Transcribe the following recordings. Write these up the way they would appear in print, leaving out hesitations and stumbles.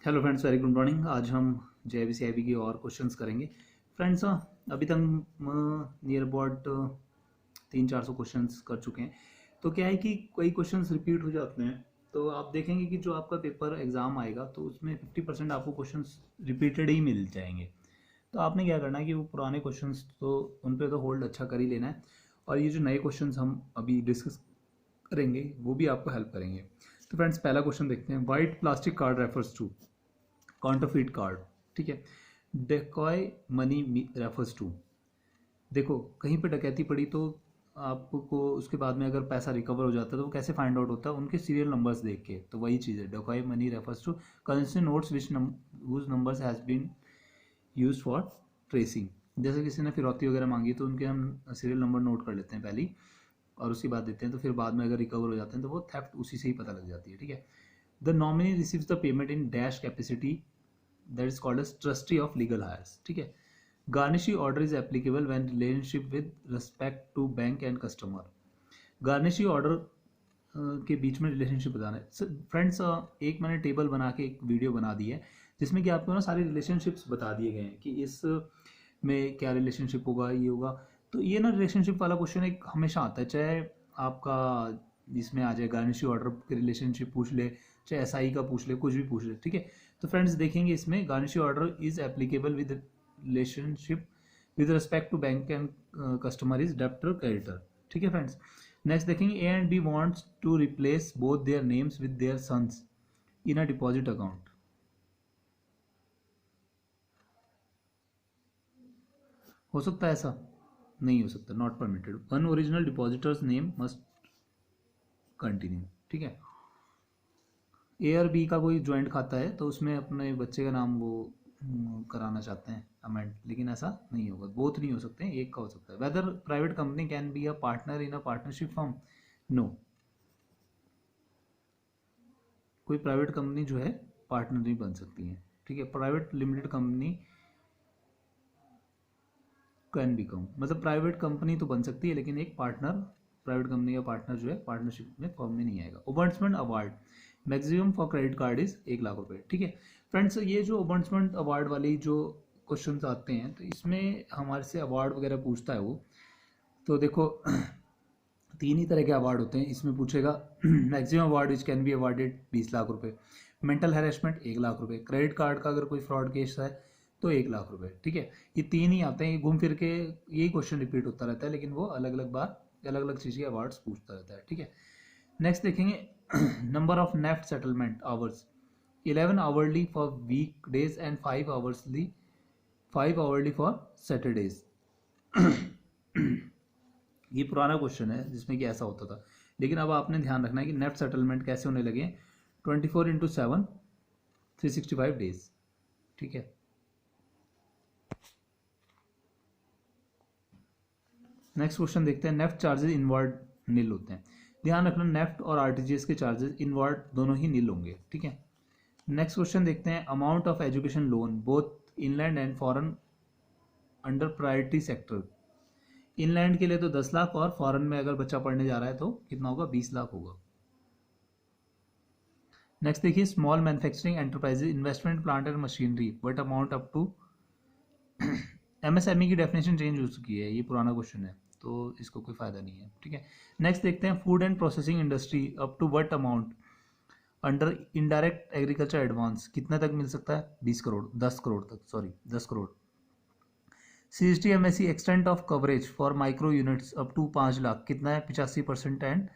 Hello friends, very good morning. आज हम JIBC की और क्वेश्चंस करेंगे फ्रेंड्स। अभी तक नियर अबाउट 300-400 क्वेश्चंस कर चुके हैं। तो क्या है कि कई क्वेश्चंस रिपीट हो जाते हैं, तो आप देखेंगे कि जो आपका पेपर एग्ज़ाम आएगा तो उसमें 50% आपको क्वेश्चंस रिपीटेड ही मिल जाएंगे। तो आपने क्या करना है कि वो पुराने क्वेश्चंस तो उन पे तो होल्ड अच्छा कर ही लेना है, और ये जो नए क्वेश्चंस हम अभी डिस्कस करेंगे वो भी आपको हेल्प करेंगे। तो फ्रेंड्स, पहला क्वेश्चन देखते हैं। White plastic card refers to counterfeit card. ठीक है। डेकॉय मनी रेफर्स टू, देखो कहीं पे डकैती पड़ी तो आपको उसके बाद में अगर पैसा रिकवर हो जाता है तो वो कैसे फाइंड आउट होता है? उनके सीरियल नंबर्स देख के। तो वही चीज़ है, decoy money refers to currency notes which whose numbers has been use for tracing. जैसे किसी ने फिरौती वगैरह मांगी तो उनके हम सीरियल नंबर नोट कर लेते हैं पहले ही, और उसकी बात देते हैं, तो फिर बाद में अगर रिकवर हो जाते हैं तो वो थेफ्ट उसी से ही पता लग जाती है। ठीक है। The nominee receives the payment in dash capacity, that is called as trustee of legal heirs. ठीक है। Garnishee order is applicable when relationship with respect to bank and customer. Garnishee order के बीच में रिलेशनशिप बताना है friends. एक मैंने table बना के एक वीडियो बना दी है जिसमें कि आपको ना सारे रिलेशनशिप्स बता दिए गए हैं कि इस में क्या रिलेशनशिप होगा, ये होगा। तो ये ना रिलेशनशिप वाला क्वेश्चन एक हमेशा आता है, चाहे आपका इसमें आ जाए गार्निशी ऑर्डर के रिलेशनशिप पूछ ले, चाहे SI का पूछ ले, कुछ भी पूछ ले। ठीक है। तो फ्रेंड्स देखेंगे इसमें garnishee order is applicable with relationship with respect to bank and customer is debtor creditor. ठीक है फ्रेंड्स। नेक्स्ट देखेंगे A and B wants to replace both their names with their sons in a deposit account। हो सकता है ऐसा? नहीं हो सकता, not permitted. One original depositors name must continue. ठीक है। A और B का कोई ज्वाइंट खाता है तो उसमें अपने बच्चे का नाम वो कराना चाहते हैं अमेंड, लेकिन ऐसा नहीं होगा। बोथ नहीं हो सकते हैं, एक का हो सकता है। Whether private company can be a partner in a partnership firm? No, कोई प्राइवेट कंपनी जो है पार्टनर नहीं बन सकती है। ठीक है। Private limited company can become, मतलब प्राइवेट कंपनी तो बन सकती है लेकिन एक पार्टनर, प्राइवेट कंपनी का पार्टनर जो है पार्टनरशिप में फॉर्म में नहीं आएगा। ओबर्ट्समेंट award maximum for credit card is 1 lakh रुपए। ठीक है फ्रेंड्स, ये जो ओबर्ट्समेंट अवार्ड वाली जो क्वेश्चंस आते हैं तो इसमें हमारे से अवार्ड वगैरह पूछता है वो। तो देखो 3 ही तरह के अवार्ड होते हैं इसमें पूछेगा। Maximum award which can be awarded 20 lakh रुपए, मेंटल हैरेसमेंट 1 लाख रुपए, क्रेडिट कार्ड का अगर कोई फ्रॉड केस है तो 1 लाख रुपए। ठीक है। ये 3 ही आते हैं, ये घूम फिर के यही क्वेश्चन रिपीट होता रहता है, लेकिन वो अलग अलग बार अलग अलग चीज़ के अवार्ड्स पूछता रहता है। ठीक है। नेक्स्ट देखेंगे number of NEFT settlement hours 11 hourly for week days and 5 hourly for Saturdays. ये पुराना क्वेश्चन है जिसमें कि ऐसा होता था, लेकिन अब आपने ध्यान रखना है कि नेफ्ट सेटलमेंट कैसे होने लगे। 24x7 365 days. ठीक है। नेक्स्ट क्वेश्चन देखते हैं। नेफ्ट चार्जेस इनवर्ड नील होते हैं। ध्यान रखना, नेफ्ट और RTGS के चार्जेस इनवर्ड दोनों ही नील होंगे। ठीक है। नेक्स्ट क्वेश्चन देखते हैं। Amount of education loan both inland and foreign under priority sector. Inland के लिए तो 10 लाख, और फॉरेन में अगर बच्चा पढ़ने जा रहा है तो कितना होगा? 20 लाख होगा। नेक्स्ट देखिए, small manufacturing enterprises investment plant and machinery what amount up to. MSME की डेफिनेशन चेंज हो चुकी है, ये पुराना क्वेश्चन है तो इसको कोई फायदा नहीं है। ठीक है। नेक्स्ट देखते हैं। Food and processing industry up to what amount under indirect agriculture advance, कितने तक मिल सकता है? 20 करोड़, 10 करोड़ तक, sorry 10 crore. CST-MSE extent of coverage for micro units up to 5 lakh, कितना है? 85%, and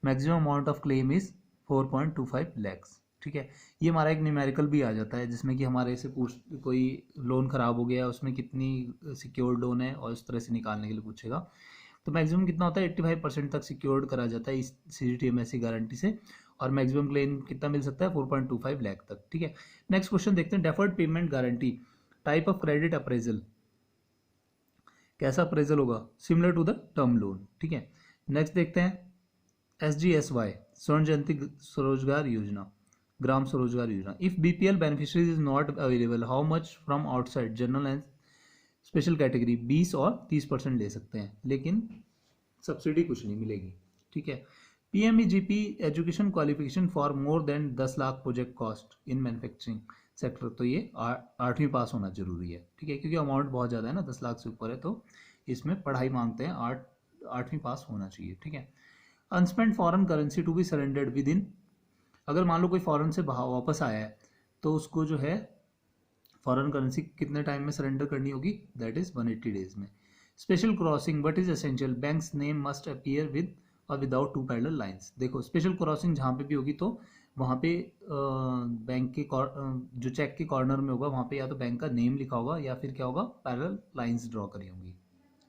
maximum amount of claim is 4.25 lakhs. ठीक है। ये हमारा एक न्यूमेरिकल भी आ जाता है जिसमें कि हमारे से पूछ, कोई लोन खराब हो गया उसमें कितनी सिक्योर्ड लोन है और इस तरह से निकालने के लिए पूछेगा। तो मैक्सिमम कितना होता है? 85% तक सिक्योर्ड करा जाता है इस CGT-MSE गारंटी से, और मैक्सिमम क्लेम कितना मिल सकता है? 4.25 लाख तक। ठीक है। नेक्स्ट क्वेश्चन देखते हैं। Deferred payment guarantee type of credit appraisal, कैसा अप्रेजल होगा? Similar to the term loan. ठीक है। नेक्स्ट देखते हैं। SGSY स्वर्ण जयंती स्वरोजगार योजना, ग्राम स्वरोजगार योजना। If BPL beneficiaries is not available, how much from outside general and special category? 20 और 30% ले सकते हैं, लेकिन सब्सिडी कुछ नहीं मिलेगी। ठीक है। PMEGP education qualification for more than 10 lakh project cost in manufacturing sector, तो ये 8वीं पास होना जरूरी है, ठीक है, क्योंकि अमाउंट बहुत ज़्यादा है ना, 10 लाख से ऊपर है, तो इसमें पढ़ाई मांगते हैं, 8वीं पास होना चाहिए, ठीक है। Unspent foreign currency to be surrendered within, अगर मान लो कोई फॉरेन से वापस आया है तो उसको जो है फॉरेन करेंसी कितने टाइम में सरेंडर करनी होगी, दैट इज 180 डेज में। Special crossing what is essential, banks name must appear with और विदाउट 2 पैरेलल लाइंस। देखो स्पेशल क्रॉसिंग जहाँ पे भी होगी तो वहाँ पे बैंक के जो चेक के कॉर्नर में होगा वहाँ पे या तो बैंक का नेम लिखा होगा या फिर क्या होगा, पैरेलल लाइंस ड्रॉ करी होंगी,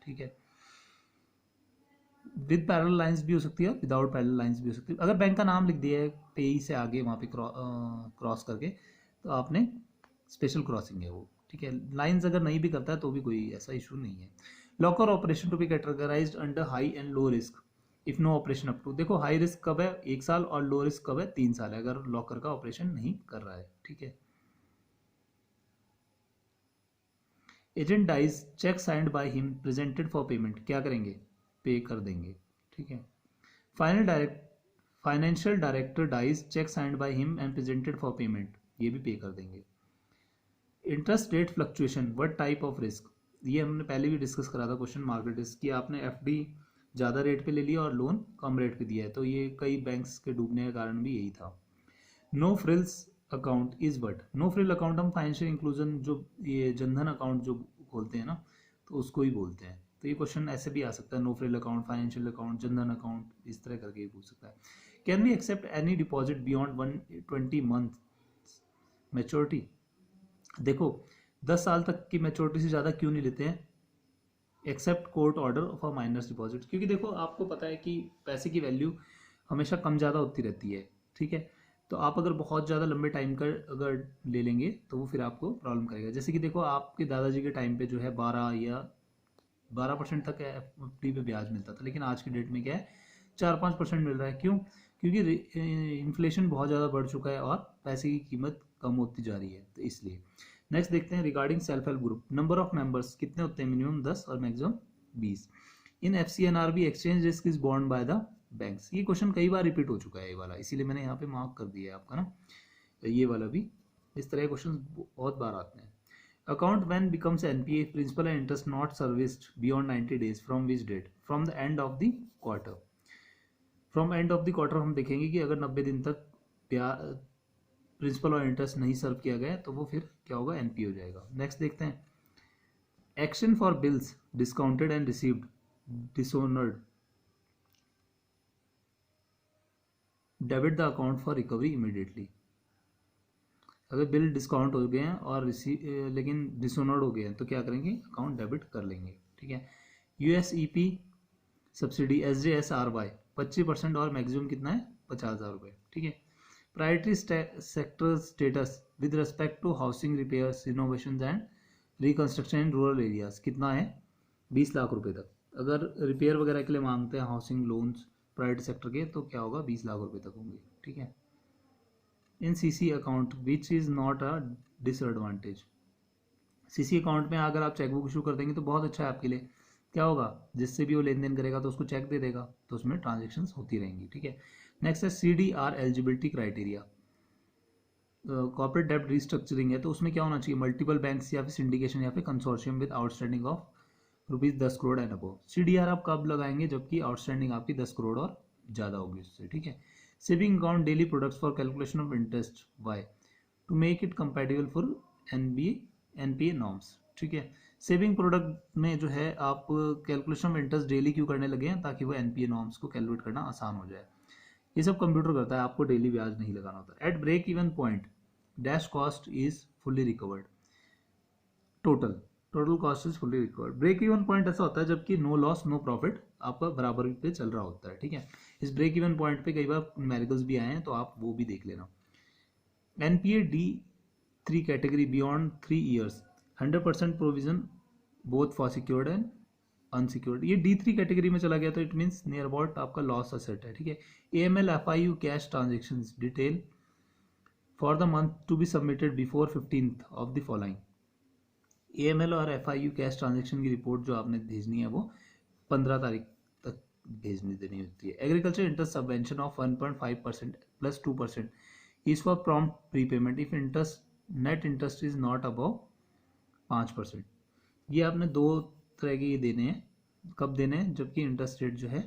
ठीक है। विद पैरेलल लाइंस भी हो सकती है, विदाउट पैरेलल लाइंस भी हो सकती है। अगर बैंक का नाम लिख दिया है पेई से आगे वहाँ पे क्रॉस करके, तो आपने स्पेशल क्रॉसिंग है वो, ठीक है। लाइंस अगर नहीं भी करता है तो भी कोई ऐसा इशू नहीं है। Locker operation to be categorised under high and low risk if no operation up to, देखो हाई रिस्क कब है 1 साल और लो रिस्क कब है 3 साल है, अगर लॉकर का ऑपरेशन नहीं कर रहा है, ठीक है। Agent dies, cheque signed by him presented for payment, क्या करेंगे, पे कर देंगे, ठीक है। Financial director dies, cheque signed by him and presented for payment, ये भी पे कर देंगे। Interest rate fluctuation what type of risk, ये हमने पहले भी डिस्कस करा था क्वेश्चन, मार्केट रिस्क की, आपने एफडी ज़्यादा रेट पे ले लिया और लोन कम रेट पे दिया है, तो ये कई बैंक्स के डूबने का कारण भी यही था। No frills account is what, no frill account हम फाइनेंशियल इंक्लूजन जो ये जनधन अकाउंट जो खोलते हैं ना, तो उसको ही बोलते हैं, तो ये क्वेश्चन ऐसे भी आ सकता है, no frill account, financial account, Jan Dhan account, इस तरह करके पूछ सकता है। Can we accept any deposit beyond 120 month maturity, देखो 10 साल तक की मेच्योरिटी से ज़्यादा क्यों नहीं लेते हैं, accept court order for minors deposit, क्योंकि देखो आपको पता है कि पैसे की वैल्यू हमेशा कम ज़्यादा होती रहती है, ठीक है। तो आप अगर बहुत ज़्यादा लंबे टाइम का अगर ले लेंगे तो वो फिर आपको प्रॉब्लम करेगा। जैसे कि देखो आपके दादाजी के टाइम पे जो है 12% तक एफडी पे ब्याज मिलता था, लेकिन आज की डेट में क्या है 4-5% मिल रहा है, क्यों, क्योंकि इन्फ्लेशन बहुत ज़्यादा बढ़ चुका है और पैसे की कीमत कम होती जा रही है, तो इसलिए। नेक्स्ट देखते हैं regarding self help group, number of members कितने होते हैं, मिनिमम 10 और maximum 20। In FCNRB exchange risk is born by the banks, ये क्वेश्चन कई बार रिपीट हो चुका है ये वाला, इसीलिए मैंने यहाँ पे मार्क कर दिया है आपका ना, ये वाला भी इस तरह के क्वेश्चन बहुत बार आते हैं। Account when becomes NPA, principal and interest not serviced beyond 90 days from which date, from the end of the quarter. From end of the quarter हम देखेंगे कि अगर 90 दिन तक प्रिंसिपल और इंटरेस्ट नहीं सर्व किया गया तो वो फिर क्या होगा, NPA हो जाएगा। नेक्स्ट देखते हैं action for bills discounted and received dishonoured, debit the account for recovery immediately, अगर बिल डिस्काउंट हो गए हैं और लेकिन डिसऑनर्ड हो गए हैं तो क्या करेंगे, अकाउंट डेबिट कर लेंगे, ठीक है। USEP सब्सिडी SJSRY 25% और मैक्सिमम कितना है 50,000 रुपये, ठीक है। Priority sector status with respect to housing repairs renovation and reconstruction in rural areas कितना है 20 लाख रुपए तक, अगर रिपेयर वगैरह के लिए मांगते हैं हाउसिंग लोन्स प्राइवेट सेक्टर के तो क्या होगा 20 लाख रुपए तक होंगे, ठीक है। इन CC account which is not a disadvantage, CC account में अगर आप चेकबुक इशू कर देंगे तो बहुत अच्छा है आपके लिए, क्या होगा जिससे भी वो लेन देन करेगा तो उसको चेक दे देगा, तो उसमें ट्रांजेक्शन्स होती रहेंगी, ठीक है। नेक्स्ट है CDR एलिजिबिलिटी क्राइटेरिया, कॉर्पोरेट डेब्ट रिस्ट्रक्चरिंग है तो उसमें क्या होना चाहिए, मल्टीपल बैंक्स या फिर सिंडिकेशन या फिर consortium with outstanding of ₹10 crore and above. CDR आप कब लगाएंगे, जबकि आउटस्टैंडिंग आपकी 10 करोड़ और ज़्यादा होगी उससे, ठीक है। Saving account daily products for calculation of interest, why, to make it compatible for NPA norms, ठीक है। सेविंग प्रोडक्ट में जो है आप कैलकुलेशन ऑफ इंटरेस्ट डेली क्यों करने लगे हैं, ताकि वो NPA नॉर्म्स को कैलकुलेट करना आसान हो जाए, ये सब कंप्यूटर करता है, आपको डेली ब्याज नहीं लगाना होता। At break even point dash cost is fully recovered, total cost is fully recovered. Break even point ऐसा होता है जबकि नो लॉस नो प्रॉफिट आपका बराबर पे चल रहा होता है, ठीक है। इस ब्रेक इवन पॉइंट पे कई बार न्यूमेरिकल्स भी आए हैं तो आप वो भी देख लेना। NPA D3 category beyond 3 years 100% provision both for secured and unsecured, ये D3 कैटेगरी में चला गया तो इट मीन्स नियर अबाउट आपका लॉस असेट है, ठीक है। AML FIU cash transaction detail for the month to be submitted before 15th of the following, AML और FIU कैश ट्रांजेक्शन की रिपोर्ट जो आपने भेजनी है वो 15 तारीख तक भेजनी देनी होती है। Agriculture interest subvention of 1.5% plus 2% is for prompt prepayment if interest net interest is not above 5%। ये आपने दो तरह के ये देने हैं, कब देने हैं, जबकि इंटरेस्ट रेट जो है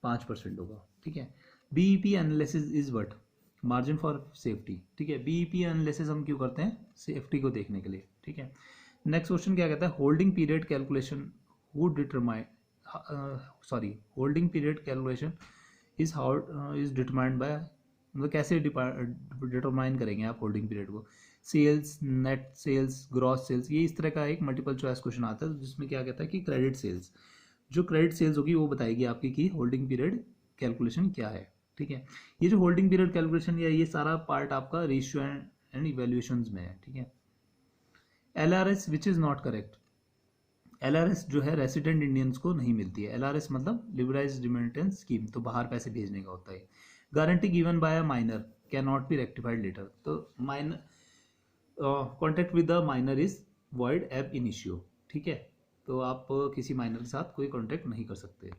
5% होगा। ठीक है। BEP analysis is what, margin for safety. ठीक है, बीईपी एनालिसिस हम क्यों करते हैं, सेफ्टी को देखने के लिए। ठीक है। नेक्स्ट क्वेश्चन क्या कहता है, holding period calculation who determine holding period calculation is how is determined by, मतलब कैसे डिटरमाइन करेंगे आप होल्डिंग पीरियड को, sales, net sales, gross sales. ये इस तरह का एक मल्टीपल चॉइस क्वेश्चन आता है जिसमें क्या कहता है कि क्रेडिट सेल्स, जो क्रेडिट सेल्स होगी वो बताएगी आपकी कि होल्डिंग पीरियड कैलकुलेशन क्या है। ठीक है। ये जो होल्डिंग पीरियड कैलकुलेशन या ये सारा पार्ट आपका रेशियो एंड इवेल्युएशंस में है। ठीक है। LRS which is not correct, LRS जो है रेसिडेंट इंडियंस को नहीं मिलती है। LRS मतलब लिबराइज्ड रिमिटेंस स्कीम, तो बाहर पैसे भेजने का होता है। Guarantee given by a minor can not be rectified later, तो minor contact with the minor is void ab initio. ठीक है, तो आप किसी माइनर के साथ कोई कॉन्टैक्ट नहीं कर सकते।